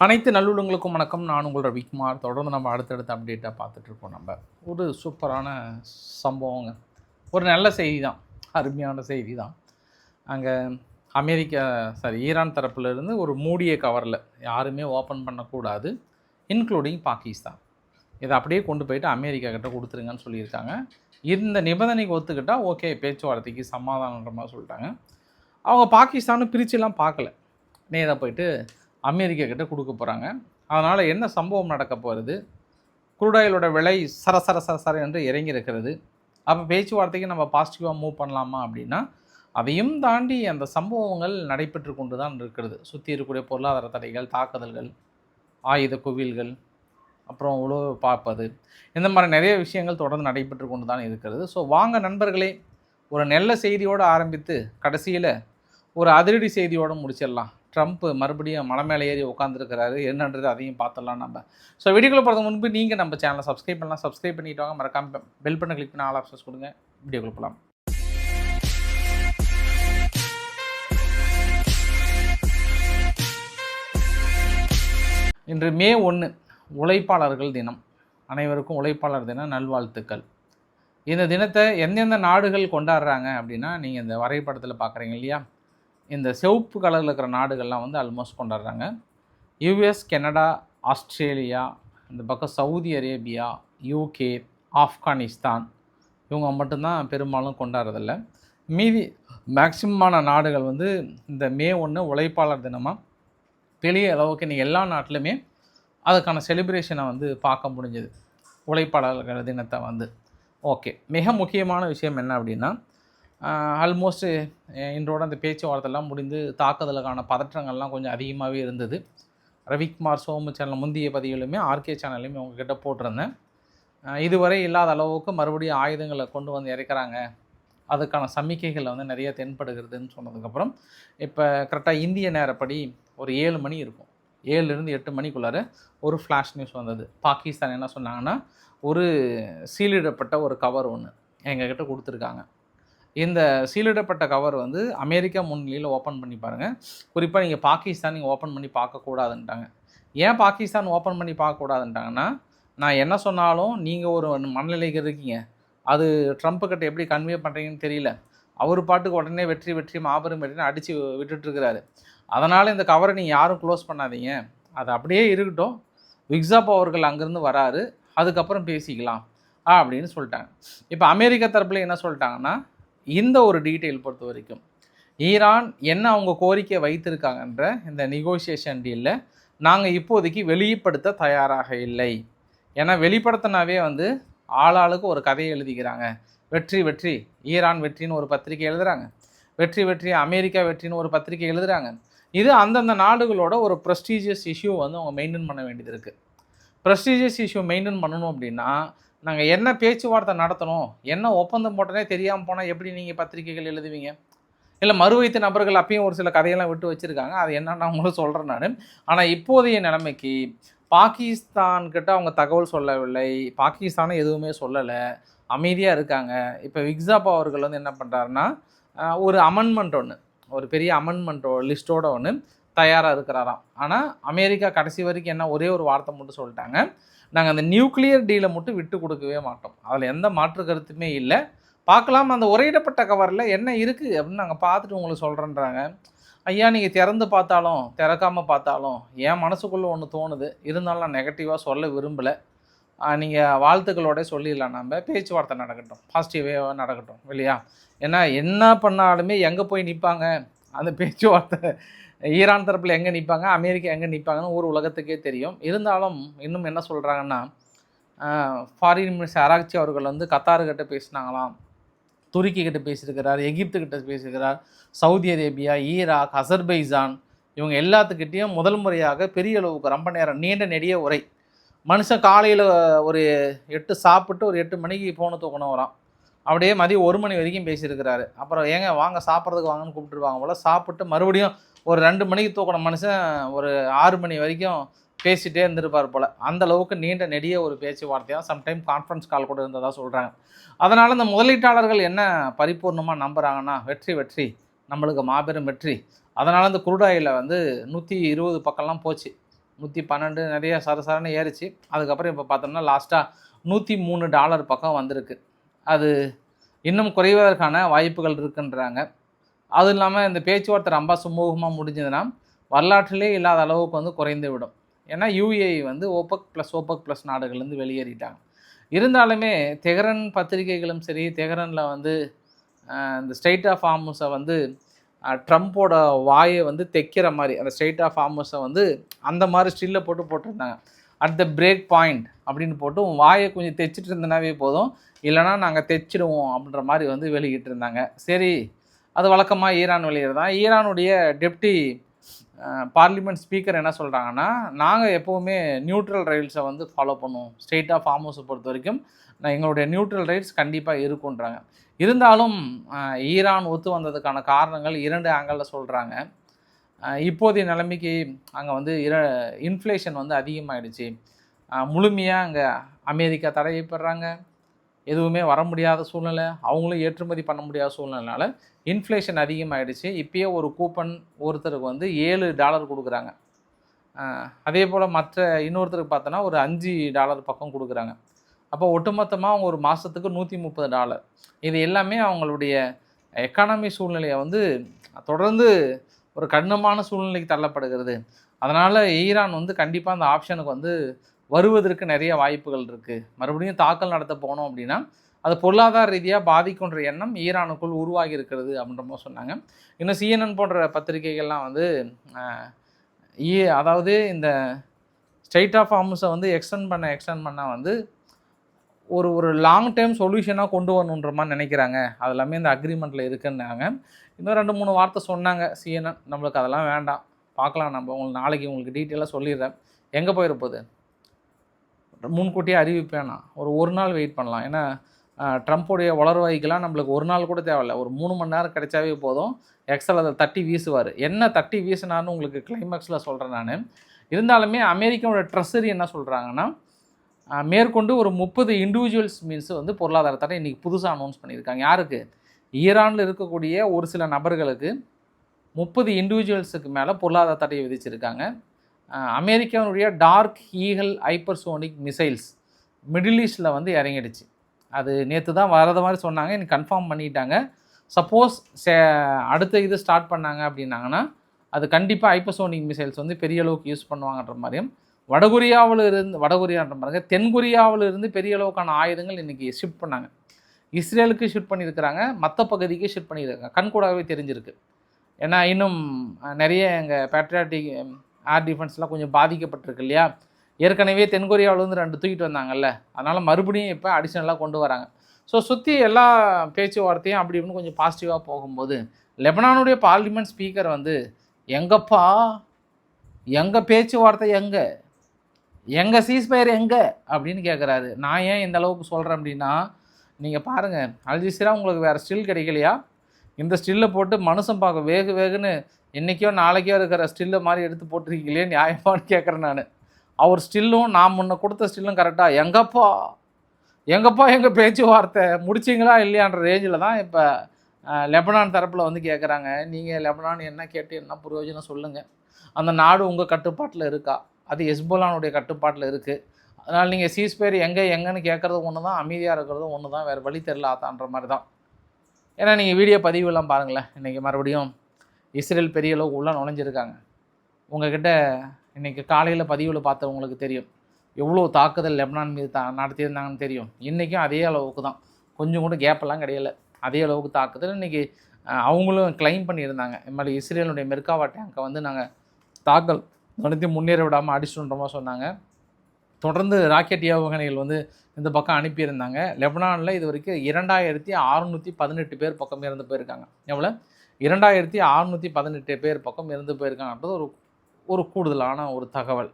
அனைத்து நல்லுள்ளங்களுக்கும் வணக்கம். நான் உங்கள் ரவிக்குமார். தொடர்ந்து நம்ம அடுத்தடுத்த அப்டேட்டாக பார்த்துட்ருக்கோம். நம்ம ஒரு சூப்பரான சம்பவங்க. ஒரு நல்ல செய்தி தான், அருமையான செய்தி தான். அங்கே ஈரான் தரப்புலேருந்து ஒரு மூடிய கவரில் யாருமே ஓப்பன் பண்ணக்கூடாது, இன்க்ளூடிங் பாகிஸ்தான். இதை அப்படியே கொண்டு போயிட்டு அமெரிக்கா கிட்ட கொடுத்துருங்கன்னு சொல்லியிருக்காங்க. இந்த நிபந்தனைக்கு ஒத்துக்கிட்டால் ஓகே, பேச்சுவார்த்தைக்கு சமாதானன்ற மாதிரி சொல்லிட்டாங்க. அவங்க பாகிஸ்தானும் பிரிச்சுலாம் பார்க்கல, நேராக போயிட்டு அமெரிக்கா கிட்ட கொடுக்க போகிறாங்க. அதனால் என்ன சம்பவம் நடக்க போகிறது? குரூடாயிலோட விலை சர என்று இறங்கி இருக்கிறது. அப்போ பேச்சுவார்த்தைக்கு நம்ம பாசிட்டிவாக மூவ் பண்ணலாமா அப்படின்னா, அதையும் தாண்டி அந்த சம்பவங்கள் நடைபெற்று கொண்டு தான் இருக்கிறது. சுற்றி இருக்கக்கூடிய பொருளாதார தடைகள், தாக்குதல்கள், ஆயுத குவியல்கள், அப்புறம் உழவு பார்ப்பது, இந்த மாதிரி நிறைய விஷயங்கள் தொடர்ந்து நடைபெற்று கொண்டு தான் இருக்கிறது. ஸோ வாங்க நண்பர்களே, ஒரு நல்ல செய்தியோடு ஆரம்பித்து கடைசியில் ஒரு அதிரடி செய்தியோடு முடிச்சிடலாம். ட்ரம்ப் மறுபடியும் மலை மேலே ஏறி உட்காந்துருக்கிறாரு, என்னன்றது அதையும் பார்த்துடலாம் நம்ம. ஸோ வீடியோக்குள்ளே போகிறதுக்கு முன்பு நீங்கள் நம்ம சேனலை சப்ஸ்கிரைப் பண்ணலாம். சப்ஸ்கிரைப் பண்ணிட்டு வாங்க, மறக்காம பெல் பண்ண கிளிக் பண்ணி ஆல் ஆப்ஷன்ஸ் கொடுங்க. வீடியோக்குள்ளே போகலாம். இன்று மே 1 உழைப்பாளர்கள் தினம். அனைவருக்கும் உழைப்பாளர் தின நல்வாழ்த்துக்கள். இந்த தினத்தை எந்தெந்த நாடுகள் கொண்டாடுறாங்க அப்படின்னா, நீங்கள் இந்த வரைபடத்தில் பார்க்குறீங்க இல்லையா, இந்த சிவப்பு கலரில் இருக்கிற நாடுகள்லாம் வந்து ஆல்மோஸ்ட் கொண்டாடுறாங்க. யூஎஸ், கனடா, ஆஸ்திரேலியா, இந்த பக்கம் சவுதி அரேபியா, யூகே, ஆப்கானிஸ்தான், இவங்க மட்டும்தான் பெரும்பாலும் கொண்டாடுறதில்ல. மீதி மேக்சிமமான நாடுகள் வந்து இந்த மே 1 உழைப்பாளர் தினமாக பெரிய அளவுக்கு இன்றைக்கி எல்லா நாட்டிலுமே அதுக்கான செலிப்ரேஷனை வந்து பார்க்க முடிஞ்சது, உழைப்பாளர்கள் தினத்தை வந்து. ஓகே, மிக முக்கியமான விஷயம் என்ன அப்படின்னா, ஆல்மோஸ்ட் இன்றோட அந்த பேச்சுவார்த்தைலாம் முடிந்து தாக்குதலுக்கான பதற்றங்கள்லாம் கொஞ்சம் அதிகமாகவே இருந்தது. ரவிக்குமார் சோமு சேனல் முந்தைய பதிவுலையுமே ஆர்கே சேனல்லையுமே உங்ககிட்ட போட்டிருந்தேன். இதுவரை இல்லாத அளவுக்கு மறுபடியும் ஆயுதங்களை கொண்டு வந்து இறக்குறாங்க, அதுக்கான சமிக்கைகள் வந்து நிறைய தென்படுகிறதுன்னு சொன்னதுக்கப்புறம் இப்போ கரெக்டாக இந்திய நேரப்படி ஒரு 7 மணி இருக்கும், 7லேருந்து 8 மணிக்குள்ளார ஒரு ஃப்ளாஷ் நியூஸ் வந்தது. பாகிஸ்தான் என்ன சொன்னாங்கன்னா, ஒரு சீலிடப்பட்ட ஒரு கவர் ஒன்று எங்ககிட்ட கொடுத்துருக்காங்க. இந்த சீலிடப்பட்ட கவர் வந்து அமெரிக்கா முன்னிலையில் ஓப்பன் பண்ணி பாருங்கள். குறிப்பாக நீங்கள் பாகிஸ்தான் நீங்கள் ஓப்பன் பண்ணி பார்க்கக்கூடாதுன்ட்டாங்க. ஏன் பாகிஸ்தான் ஓப்பன் பண்ணி பார்க்கக்கூடாதுன்ட்டாங்கன்னா, நான் என்ன சொன்னாலும் நீங்கள் ஒரு மனநிலைக்கு இருக்கீங்க, அது ட்ரம்ப்புக்கிட்ட எப்படி கன்வே பண்ணுறீங்கன்னு தெரியல. அவர் பாட்டுக்கு உடனே வெற்றி மாபெரும் வெற்றின்னு அடித்து விட்டுட்டுருக்கிறாரு. அதனால் இந்த கவரை நீங்கள் யாரும் க்ளோஸ் பண்ணாதீங்க, அது அப்படியே இருக்கட்டும், விக்ஸாப் அவர்கள் அங்கேருந்து வராரு, அதுக்கப்புறம் பேசிக்கலாம் அப்படின்னு சொல்லிட்டாங்க. இப்போ அமெரிக்கா தரப்பில் என்ன சொல்லிட்டாங்கன்னா, இந்த ஒரு டீட்டெயில் பொறுத்த வரைக்கும் ஈரான் என்ன அவங்க கோரிக்கை வைத்திருக்காங்கன்ற இந்த நெகோசியேஷன் டீலில் நாங்கள் இப்போதைக்கு வெளிப்படுத்த தயாராக இல்லை. ஏன்னா வெளிப்படுத்தினாவே வந்து ஆளாளுக்கு ஒரு கதையை எழுதிக்கிறாங்க. வெற்றி ஈரான் வெற்றின்னு ஒரு பத்திரிக்கை எழுதுகிறாங்க, வெற்றி அமெரிக்கா வெற்றின்னு ஒரு பத்திரிக்கை எழுதுகிறாங்க. இது அந்தந்த நாடுகளோட ஒரு ப்ரெஸ்டீஜியஸ் இஷ்யூ வந்து அவங்க மெயின்டைன் பண்ண வேண்டியது இருக்குது. ப்ரெஸ்டீஜியஸ் இஷ்யூ மெயின்டைன் பண்ணணும் அப்படின்னா, நாங்கள் என்ன பேச்சுவார்த்தை நடத்தணும், என்ன ஒப்பந்தம் போட்டனே தெரியாமல் போனால் எப்படி நீங்கள் பத்திரிகைகள் எழுதுவீங்க? இல்லை மறுவைத்த நபர்கள் அப்பயும் ஒரு சில கதையெல்லாம் விட்டு வச்சுருக்காங்க, அது என்னன்னு அவங்களும் சொல்கிறேன் நான். ஆனால் இப்போதைய நிலைமைக்கு பாகிஸ்தான்கிட்ட அவங்க தகவல் சொல்லவில்லை, பாகிஸ்தானும் எதுவுமே சொல்லலை, அமைதியாக இருக்காங்க. இப்போ விக்ஸாப் அவர்கள் வந்து என்ன பண்ணுறாருன்னா, ஒரு அமெண்ட்மெண்ட் ஒன்று, ஒரு பெரிய அமெண்ட்மெண்ட் லிஸ்ட்டோட ஒன்று தயாராக இருக்கிறாராம். ஆனால் அமெரிக்கா கடைசி வரைக்கும் என்ன ஒரே ஒரு வார்த்தை மட்டும் சொல்லிட்டாங்க, நாங்கள் அந்த நியூக்ளியர் டீலை மட்டும் விட்டு கொடுக்கவே மாட்டோம், அதில் எந்த மாற்று கருத்துமே இல்லை, பார்க்கலாம் அந்த உரையிடப்பட்ட கவரில் என்ன இருக்குது அப்படின்னு நாங்கள் பார்த்துட்டு உங்களுக்கு சொல்கிறேன்றாங்க. ஐயா, நீங்கள் திறந்து பார்த்தாலும் திறக்காமல் பார்த்தாலும் என் மனசுக்குள்ளே ஒன்று தோணுது, இருந்தாலும் நான் நெகட்டிவாக சொல்ல விரும்பலை. நீங்கள் வாழ்த்துக்களோட சொல்லிடலாம், நம்ம பேச்சுவார்த்தை நடக்கட்டும், பாசிட்டிவாக நடக்கட்டும் இல்லையா? ஏன்னா என்ன பண்ணாலுமே எங்கே போய் நிற்பாங்க அந்த பேச்சுவார்த்தை, ஈரான் தரப்பில் எங்கே நிற்பாங்க, அமெரிக்கா எங்கே நிற்பாங்கன்னு ஒரு உலகத்துக்கே தெரியும். இருந்தாலும் இன்னும் என்ன சொல்கிறாங்கன்னா, ஃபாரின் மினிஸ்டர் அராக்சி அவர்கள் வந்து கத்தாருக்கிட்ட பேசினாங்களாம், துருக்கிக்கிட்ட பேசியிருக்கிறார், எகிப்துக்கிட்ட பேசியிருக்கிறார், சவுதி அரேபியா, ஈராக், அசர்பைசான், இவங்க எல்லாத்துக்கிட்டேயும் முதல் முறையாக பெரிய அளவுக்கு ரொம்ப நேரம் நீண்ட நெடிய உரை. மனுஷன் காலையில் ஒரு 8 சாப்பிட்டு ஒரு 8 மணிக்கு ஃபோனை தூக்கணும் வரான், அப்படியே மதியம் 1 மணி வரைக்கும் பேசியிருக்கிறாரு. அப்புறம் ஏங்க வாங்க சாப்பிட்றதுக்கு வாங்கன்னு கூப்பிட்டுருவாங்க போல், சாப்பிட்டு மறுபடியும் ஒரு 2 மணிக்கு தூக்கின மனுஷன் ஒரு 6 மணி வரைக்கும் பேசிகிட்டே இருந்திருப்பார் போல். அந்தளவுக்கு நீண்ட நெடிய ஒரு பேச்சுவார்த்தையாக சம்டைம் கான்ஃபரன்ஸ் கால் கூட இருந்ததாக சொல்கிறாங்க. அதனால் இந்த முதலீட்டாளர்கள் என்ன பரிபூர்ணமாக நம்புகிறாங்கன்னா, வெற்றி நம்மளுக்கு மாபெரும் வெற்றி. அதனால் இந்த குரூட் ஆயிலில் வந்து 120 பக்கம்லாம் போச்சு. 112 நிறைய சரசரன்னு ஏறிச்சு. அதுக்கப்புறம் இப்போ பார்த்தோம்னா லாஸ்ட்டாக $103 பக்கம் வந்திருக்கு. அது இன்னும் குறைவதற்கான வாய்ப்புகள் இருக்குன்றாங்க. அதுவும் இல்லாமல் இந்த பேச்சுவார்த்தை ரொம்ப சுமூகமாக முடிஞ்சதுன்னா வரலாற்றிலே இல்லாத அளவுக்கு வந்து குறைந்து விடும். ஏன்னா யுஏஇ வந்து OPEC+ நாடுகள்லேருந்து வெளியேறிட்டாங்க. இருந்தாலுமே தெஹ்ரான் பத்திரிகைகளும் சரி, தெஹ்ரானில் வந்து இந்த ஸ்ட்ரெய்ட் ஆஃப் ஹார்முஸை வந்து ட்ரம்ப்போட வாயை வந்து தைக்கிற மாதிரி அந்த ஸ்ட்ரெய்ட் ஆஃப் ஹார்முஸை வந்து அந்த மாதிரி ஸ்டில்லை போட்டிருந்தாங்க. அட் த பிரேக் பாயிண்ட் அப்படின்னு போட்டு வாயை கொஞ்சம் தைச்சிட்டு இருந்தனாவே போதும், இல்லைனா நாங்கள் தைச்சிடுவோம் அப்படின்ற மாதிரி வந்து வெளியிட்டு இருந்தாங்க. சரி, அது வழக்கமாக ஈரான் வெளியிடுறதான். ஈரானுடைய டெப்டி பார்லிமெண்ட் ஸ்பீக்கர் என்ன சொல்கிறாங்கன்னா, நாங்கள் எப்போவுமே நியூட்ரல் ரைட்ஸை வந்து ஃபாலோ பண்ணுவோம். ஸ்ட்ரெய்ட் ஆஃப் ஹார்முஸை பொறுத்த வரைக்கும் எங்களுடைய நியூட்ரல் ரைட்ஸ் கண்டிப்பாக இருக்குன்றாங்க. இருந்தாலும் ஈரான் ஒத்து வந்ததுக்கான காரணங்கள் 2 ஆங்கிளில் சொல்கிறாங்க. இப்போதைய நிலைமைக்கு அங்கே வந்து இன்ஃப்ளேஷன் வந்து அதிகமாகிடுச்சு. முழுமையாக அங்கே அமெரிக்கா தடைப்படுறாங்க, எதுவுமே வர முடியாத சூழ்நிலை, அவங்களும் ஏற்றுமதி பண்ண முடியாத சூழ்நிலைனால இன்ஃப்ளேஷன் அதிகமாகிடுச்சு. இப்போயே ஒரு கூப்பன் ஒருத்தருக்கு வந்து $7 கொடுக்குறாங்க. அதே போல் மற்ற இன்னொருத்தருக்கு பார்த்தோன்னா ஒரு $5 பக்கம் கொடுக்குறாங்க. அப்போ ஒட்டுமொத்தமாக அவங்க ஒரு மாதத்துக்கு $130. இது எல்லாமே அவங்களுடைய எக்கானமி சூழ்நிலையை வந்து தொடர்ந்து ஒரு கடினமான சூழ்நிலைக்கு தள்ளப்படுகிறது. அதனால் ஈரான் வந்து கண்டிப்பாக அந்த ஆப்ஷனுக்கு வந்து வருவதற்கு நிறைய வாய்ப்புகள் இருக்குது. மறுபடியும் தாக்கல் நடத்த போனோம் அப்படின்னா அது பொருளாதார ரீதியாக பாதிக்குன்ற எண்ணம் ஈரானுக்குள் உருவாகி இருக்கிறது அப்படின்ற மாதிரி சொன்னாங்க. இன்னும் CNN போன்ற பத்திரிகைகள்லாம் வந்து அதாவது இந்த ஸ்ட்ரெய்ட் ஆஃப் ஹார்முஸை வந்து எக்ஸ்டெண்ட் பண்ணால் வந்து ஒரு லாங் டேர்ம் சொல்யூஷனாக கொண்டு வரணுன்ற மாதிரி நினைக்கிறாங்க. அது எல்லாமே இந்த அக்ரிமெண்ட்டில் இருக்குன்னாங்க. இன்னும் 2-3 வார்த்தை சொன்னாங்க CNN. நம்மளுக்கு அதெல்லாம் வேண்டாம், பார்க்கலாம், நம்ம உங்களுக்கு நாளைக்கு உங்களுக்கு டீட்டெயிலாக சொல்லிடுறேன். எங்கே போயிருப்போது முன்கூட்டியே அறிவிப்பேனா, ஒரு நாள் வெயிட் பண்ணலாம். ஏன்னா ட்ரம்ப்புடைய வளர்வாய்க்கெல்லாம் நம்மளுக்கு ஒரு நாள் கூட தேவையில்லை, ஒரு 3 மணி நேரம் கிடைச்சாவே போதும். எக்ஸல் அதை தட்டி வீசுவார். என்ன தட்டி வீசினான்னு உங்களுக்கு கிளைமேக்ஸில் சொல்கிறேன் நான். இருந்தாலுமே அமெரிக்காவோட ட்ரெஸரி என்ன சொல்கிறாங்கன்னா, மேற்கொண்டு ஒரு 30 இண்டிவிஜுவல்ஸ் மீன்ஸ் வந்து பொருளாதார தடை இன்றைக்கி புதுசாக அனௌன்ஸ் பண்ணியிருக்காங்க. யாருக்கு? ஈரானில் இருக்கக்கூடிய ஒரு சில நபர்களுக்கு 30 இண்டிவிஜுவல்ஸுக்கு மேலே பொருளாதார தடையை விதிச்சிருக்காங்க. அமெரிக்காவுடைய dark eagle hypersonic missiles middle ஈஸ்டில் வந்து இறங்கிடுச்சு. அது நேற்று தான் வரத மாதிரி சொன்னாங்க, இன்னைக்கு கன்ஃபார்ம் பண்ணிட்டாங்க. சப்போஸ் அடுத்த இது ஸ்டார்ட் பண்ணாங்க அப்படின்னாங்கன்னா அது கண்டிப்பாக ஹைப்பர்சோனிக் மிசைல்ஸ் வந்து பெரிய அளவுக்கு யூஸ் பண்ணுவாங்கன்ற மாதிரியும், வடகொரியான்ற மாதிரி தென்கொரியாவிலிருந்து பெரிய அளவுக்கான ஆயுதங்கள் இன்றைக்கி ஷிஃப்ட் பண்ணாங்க. இஸ்ரேலுக்கு ஷிஃப்ட் பண்ணியிருக்கிறாங்க, மற்ற பகுதிக்கு ஷிஃப்ட் பண்ணியிருக்காங்க. கண்கூடாகவே தெரிஞ்சிருக்கு. ஏன்னா இன்னும் நிறைய எங்கள் பேட்ரியாட்டிக் ஏர் டிஃபென்ஸ்லாம் கொஞ்சம் பாதிக்கப்பட்டிருக்கு இல்லையா. ஏற்கனவே தென்கொரியாவிலேருந்து 2 தூக்கிட்டு வந்தாங்கல்ல, அதனால் மறுபடியும் இப்போ அடிஷ்னலாக கொண்டு வராங்க. ஸோ சுற்றி எல்லா பேச்சுவார்த்தையும் அப்படி இப்படின்னு கொஞ்சம் பாசிட்டிவாக போகும்போது லெபனானுடைய பார்லிமெண்ட் ஸ்பீக்கர் வந்து எங்கப்பா எங்கள் பேச்சுவார்த்தை எங்கள் சீஸ்ஃபயர் எங்கே அப்படின்னு கேட்குறாரு. நான் ஏன் இந்த அளவுக்கு சொல்கிறேன் அப்படின்னா, நீங்கள் பாருங்கள், அல்ஜசீரா உங்களுக்கு வேறு ஸ்டில் கிடைக்கலையா, இந்த ஸ்டில்லை போட்டு மனுஷன் பார்க்க வேகுன்னு இன்றைக்கோ நாளைக்கோ இருக்கிற ஸ்டில்லை மாதிரி எடுத்து போட்டிருக்கீங்களே, நியாயமானு கேட்குறேன் நான். அவர் ஸ்டில்லும் நான் முன்ன கொடுத்த ஸ்டில்லும் கரெக்டாக எங்கப்பா எங்கள் பேச்சுவார்த்தை முடிச்சிங்களா இல்லையான்ற ரேஞ்சில் தான் இப்போ லெபனான் தரப்பில் வந்து கேட்குறாங்க. நீங்கள் லெபனான் என்ன கேட்டு என்ன பிரயோஜனம் சொல்லுங்கள், அந்த நாடு உங்கள் கட்டுப்பாட்டில் இருக்கா, அது ஹெஸ்போலானுடைய கட்டுப்பாட்டில் இருக்குது. அதனால் நீங்கள் சீஸ்பயர் எங்கேன்னு கேட்குறது ஒன்று தான், அமைதியாக இருக்கிறது ஒன்று தான், வேறு வழி தெரில ஆத்தான்ற மாதிரி தான். ஏன்னா நீங்கள் வீடியோ பதிவுலாம் பாருங்களேன், இன்றைக்கி மறுபடியும் இஸ்ரேல் பெரிய அளவுக்கு உள்ளே நுழைஞ்சிருக்காங்க. உங்கள்கிட்ட இன்றைக்கி காலையில் பதிவில் பார்த்தவங்களுக்கு தெரியும் எவ்வளோ தாக்குதல் லெபனான் மீது நடத்தியிருந்தாங்கன்னு தெரியும். இன்றைக்கும் அதே அளவுக்கு தான், கொஞ்சம் கூட கேப்பெல்லாம் கிடையாது, அதே அளவுக்கு தாக்குதல். இன்றைக்கி அவங்களும் கிளைம் பண்ணியிருந்தாங்க, இது மாதிரி இஸ்ரேலுடைய மெர்காவா டேங்கை வந்து நாங்கள் தாக்கல் நடத்தி முன்னேற விடாமல் அடிச்சுன்றமாக சொன்னாங்க. தொடர்ந்து ராக்கெட் ஏவுகணைகள் வந்து இந்த பக்கம் அனுப்பியிருந்தாங்க. லெபனானில் இது வரைக்கும் 2618 பேர் பக்கம் இறந்து போயிருக்காங்க. எவ்வளோ? 2618 பேர் பக்கம் இறந்து போயிருக்காங்கன்றது ஒரு கூடுதலான ஒரு தகவல்.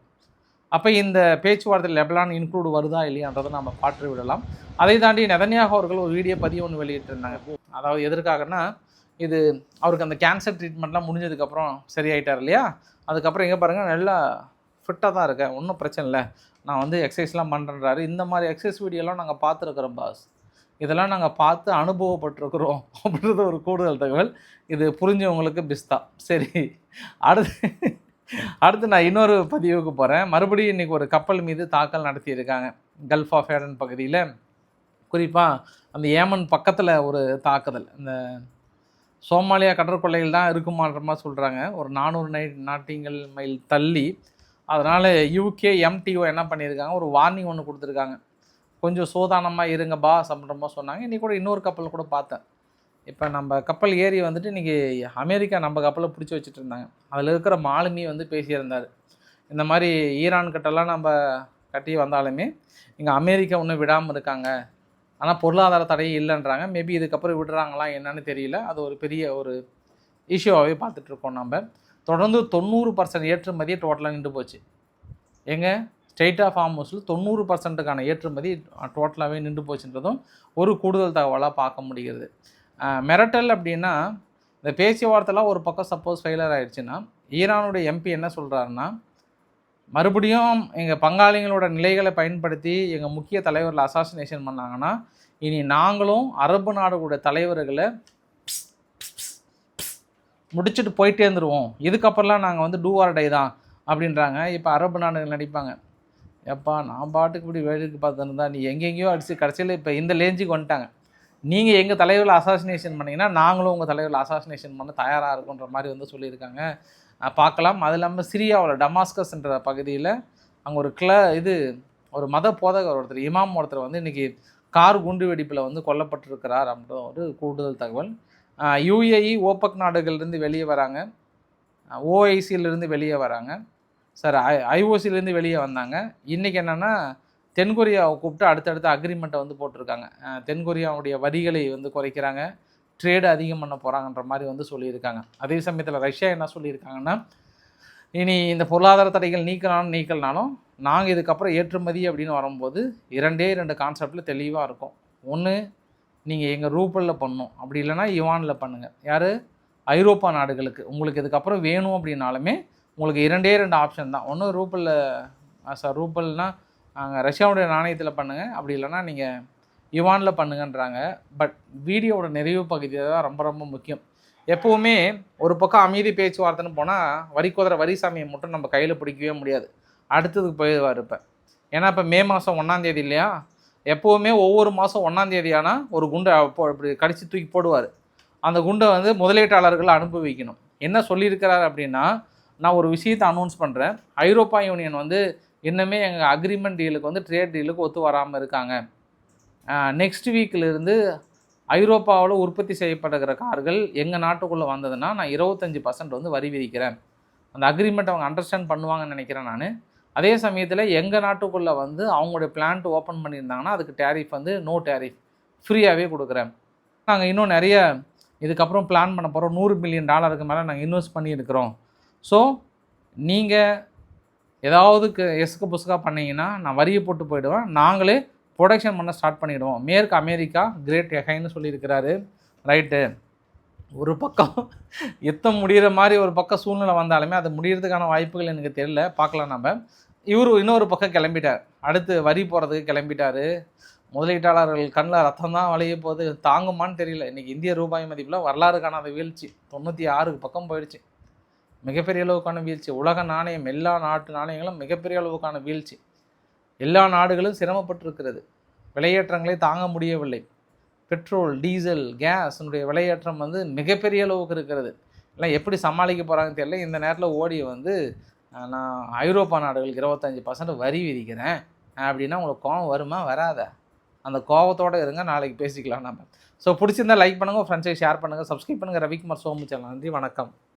அப்போ இந்த பேச்சுவார்த்தையில் லெபனான் இன்க்ளூட் வருதா இல்லையான்றதை நம்ம பார்த்து விடலாம். அதை தாண்டி நெதன்யாகு அவர்கள் ஒரு வீடியோ பதிவு ஒன்று வெளியிட்டிருந்தாங்க. அதாவது எதற்காகனா, இது அவருக்கு அந்த கேன்சர் ட்ரீட்மெண்ட்லாம் முடிஞ்சதுக்கப்புறம் சரியாயிட்டார் இல்லையா, அதுக்கப்புறம் எங்கே பாருங்கள் நல்லா ஃபிட்டாக தான் இருக்கேன், ஒன்றும் பிரச்சனை இல்லை, நான் வந்து எக்ஸசைஸ்லாம் பண்ணுறேன்றாரு. இந்த மாதிரி எக்ஸசைஸ் வீடியோலாம் நாங்கள் பார்த்துருக்குறோம் பாஸ், இதெல்லாம் நாங்கள் பார்த்து அனுபவப்பட்டிருக்கிறோம் அப்படின்றது ஒரு கூடுதல் தகவல். இது புரிஞ்சவங்களுக்கு பிஸ்தா. சரி, அடுத்து அடுத்து நான் இன்னொரு பதிவுக்கு போகிறேன். மறுபடியும் இன்றைக்கி ஒரு கப்பல் மீது தாக்கல் நடத்தியிருக்காங்க. கல்ஃப் ஆஃப் ஏடன் பகுதியில், குறிப்பாக அந்த ஏமன் பக்கத்தில் ஒரு தாக்குதல். இந்த சோமாலியா கடற்கொள்ளைகள் தான் இருக்குமான்ற மாதிரி சொல்கிறாங்க. ஒரு 400 நாட்டிகள் மைல் தள்ளி. அதனால் யூகே எம்டிஓ என்ன பண்ணியிருக்காங்க, ஒரு வார்னிங் ஒன்று கொடுத்துருக்காங்க. கொஞ்சம் சோதானமாக இருங்க பாஸ் அப்படின்ற மாதிரி சொன்னாங்க. இன்றைக்கி கூட இன்னொரு கப்பல் கூட பார்த்தேன். இப்போ நம்ம கப்பல் ஏறி வந்துட்டு இன்றைக்கி அமெரிக்கா நம்ம கப்பலை பிடிச்சி வச்சுட்டு இருந்தாங்க. அதில் இருக்கிற மாலுமி வந்து பேசியிருந்தார். இந்த மாதிரி ஈரான் கிட்டலாம் நம்ம கட்டி வந்தாலுமே இங்கே அமெரிக்கா இன்னும் விடாமல் இருக்காங்க. ஆனால் பொருளாதார தடையே இல்லைன்றாங்க. மேபி இதுக்கப்புறம் விடுறாங்களா என்னன்னு தெரியல. அது ஒரு பெரிய ஒரு இஷ்யூவாகவே பார்த்துட்ருக்கோம். நம்ம தொடர்ந்து 90% ஏற்றுமதியை டோட்டலாக நின்று போச்சு. ஸ்டேட் ஆஃப் ஹார்மஸில் 90%க்கான ஏற்றுமதி டோட்டலாகவே நின்று போச்சுன்றதும் ஒரு கூடுதல் தகவலாக பார்க்க முடிகிறது. மிரட்டல் அப்படின்னா, இந்த பேச்சுவார்த்தைலாம் ஒரு பக்கம் சப்போஸ் ஃபெயிலியர் ஆகிடுச்சுன்னா, ஈரானுடைய எம்பி என்ன சொல்கிறாருன்னா, மறுபடியும் எங்கள் பங்காளிகளோட நிலைகளை பயன்படுத்தி எங்கள் முக்கிய தலைவரில் அசாசினேஷன் பண்ணாங்கன்னா, இனி நாங்களும் அரபு நாடுகளுடைய தலைவர்களை முடிச்சுட்டு போயிட்டே இருந்துருவோம். இதுக்கப்புறம்லாம் நாங்கள் வந்து டூ ஆர் டை தான் அப்படின்றாங்க. இப்போ அரபு நாடுகள் நடிப்பாங்க, எப்பா நான் பாட்டுக்கு இப்படி வேடிக்கை பார்த்துருந்தா நீ எங்கெங்கேயோ அடித்து கடைசியில் இப்போ இந்த லேஞ்சுக்கு வந்துட்டாங்க. நீங்கள் எங்கள் தலைவரில் அசாசினேஷன் பண்ணிங்கன்னா நாங்களும் உங்கள் தலைவரில் அசாசினேஷன் பண்ண தயாராக இருக்குன்ற மாதிரி வந்து சொல்லியிருக்காங்க. பார்க்கலாம். அது இல்லாமல் சிரியாவில் டமாஸ்கஸ்ன்ற பகுதியில் அங்கே ஒரு மத போதகர் ஒருத்தர், இமாம் ஒருத்தர் வந்து இன்றைக்கி கார் குண்டு வெடிப்பில் வந்து கொல்லப்பட்டிருக்கிறார் அப்படின்ற ஒரு கூடுதல் தகவல். யுஏஇ ஓபக் நாடுகள்லேருந்து வெளியே வராங்க, ஓஐசியிலேருந்து வெளியே வராங்க, ஐஓசிலேருந்து வெளியே வந்தாங்க. இன்றைக்கி என்னென்னா தென்கொரியாவை கூப்பிட்டு அடுத்தடுத்த அக்ரிமெண்ட்டை வந்து போட்டிருக்காங்க. தென்கொரியாவுடைய வரிகளை வந்து குறைக்கிறாங்க, ட்ரேடு அதிகம் பண்ண போகிறாங்கன்ற மாதிரி வந்து சொல்லியிருக்காங்க. அதே சமயத்தில் ரஷ்யா என்ன சொல்லியிருக்காங்கன்னா, இனி இந்த பொருளாதார தடைகள் நீக்கலனாலும் நாங்கள் இதுக்கப்புறம் ஏற்றுமதி அப்படின்னு வரும்போது 2 கான்செப்டில் தெளிவாக இருக்கும். ஒன்று, நீங்கள் எங்கள் ரூபலில் பண்ணணும், அப்படி இல்லைனா யுவானில் பண்ணுங்கள். யார்? ஐரோப்பா நாடுகளுக்கு உங்களுக்கு இதுக்கப்புறம் வேணும் அப்படின்னாலுமே உங்களுக்கு 2 ஆப்ஷன் தான். ஒன்று ரூபல்னால் ரஷ்யாவுடைய நாணயத்தில் பண்ணுங்கள், அப்படி இல்லைனா நீங்கள் யுவானில் பண்ணுங்கன்றாங்க. பட் வீடியோவோட நிறைவு பகுதி தான் ரொம்ப ரொம்ப முக்கியம். எப்போவுமே ஒரு பக்கம் அமைதி பேச்சுவார்த்தைன்னு போனால் வரி சாமியை மட்டும் நம்ம கையில் பிடிக்கவே முடியாது, அடுத்ததுக்கு போயிடுவார். ஏன்னா இப்போ மே மாதம் 1ஆம் தேதி இல்லையா, எப்போவுமே ஒவ்வொரு மாதம் 1ஆம் தேதியானா ஒரு குண்டை இப்படி கடிச்சு தூக்கி போடுவார். அந்த குண்டை வந்து முதலீட்டாளர்கள் அனுபவிக்கணும். என்ன சொல்லியிருக்கிறார் அப்படின்னா, நான் ஒரு விஷயத்தை அனௌன்ஸ் பண்ணுறேன், ஐரோப்பா யூனியன் வந்து இன்னுமே எங்கள் அக்ரிமெண்ட் டீலுக்கு வந்து ட்ரேட் டீலுக்கு ஒத்து வராமல் இருக்காங்க. நெக்ஸ்ட் வீக்கிலிருந்து ஐரோப்பாவில் உற்பத்தி செய்யப்படுகிற கார்கள் எங்கள் நாட்டுக்குள்ளே வந்ததுன்னா நான் 25% வந்து வரி விதிக்கிறேன். அந்த அக்ரிமெண்ட் அவங்க அண்டர்ஸ்டாண்ட் பண்ணுவாங்கன்னு நினைக்கிறேன் நான். அதே சமயத்தில் எங்கள் நாட்டுக்குள்ளே வந்து அவங்களுடைய பிளான்ட் ஓப்பன் பண்ணியிருந்தாங்கன்னா அதுக்கு டேரிஃப் வந்து நோ டேரிஃப், ஃப்ரீயாகவே கொடுக்குறேன். நாங்கள் இன்னும் நிறைய இதுக்கப்புறம் பிளான் பண்ண போகிறோம், $100 பில்லியன் மேலே நாங்கள் இன்வெஸ்ட் பண்ணியிருக்கிறோம். ஸோ நீங்கள் ஏதாவது எசுக்கு புசுக்காக பண்ணிங்கன்னா நான் வரியை போட்டு போயிடுவேன், நாங்களே ப்ரொடக்ஷன் பண்ண ஸ்டார்ட் பண்ணிவிடுவோம். மேற்கு அமெரிக்கா கிரேட் எகைன்னு சொல்லியிருக்கிறாரு. ரைட்டு, ஒரு பக்கம் யுத்தம் முடிகிற மாதிரி ஒரு பக்கம் சூழ்நிலை வந்தாலுமே அது முடிகிறதுக்கான வாய்ப்புகள் எனக்கு தெரியல, பார்க்கலாம் நம்ம. இன்னொரு பக்கம் கிளம்பிட்டார், அடுத்து வரி போகிறதுக்கு கிளம்பிட்டார். முதலீட்டாளர்கள் கண்ணில் ரத்தம் தான் வளைய போகுது, தாங்குமான்னு தெரியல. இன்றைக்கி இந்திய ரூபாய் மதிப்பில் வரலாறு காணாத வீழ்ச்சி, 96 பக்கம் போயிடுச்சு. மிகப்பெரிய அளவுக்கான வீழ்ச்சி. உலக நாணயம், எல்லா நாட்டு நாணயங்களும் மிகப்பெரிய அளவுக்கான வீழ்ச்சி. எல்லா நாடுகளும் சிரமப்பட்டிருக்கிறது, விலையேற்றங்களே தாங்க முடியவில்லை. பெட்ரோல், டீசல், கேஸினுடைய விலையேற்றம் வந்து மிகப்பெரிய அளவுக்கு இருக்கிறது. எல்லாம் எப்படி சமாளிக்க போகிறாங்கன்னு தெரியல. இந்த நேரத்தில் ஓடி வந்து நான் ஐரோப்பா நாடுகளுக்கு 25% வரி விதிக்கிறேன் அப்படின்னா உங்களுக்கு கோவம் வருமா? வராத. அந்த கோவத்தோடு இருங்க, நாளைக்கு பேசிக்கலாம் நம்ம. ஸோ பிடிச்சிருந்தால் லைக் பண்ணுங்கள், ஃப்ரெண்ட்ஸை ஷேர் பண்ணுங்கள், சப்ஸ்கிரைப் பண்ணுங்கள். ரவிக்குமார் சோமு சேனல். நன்றி, வணக்கம்.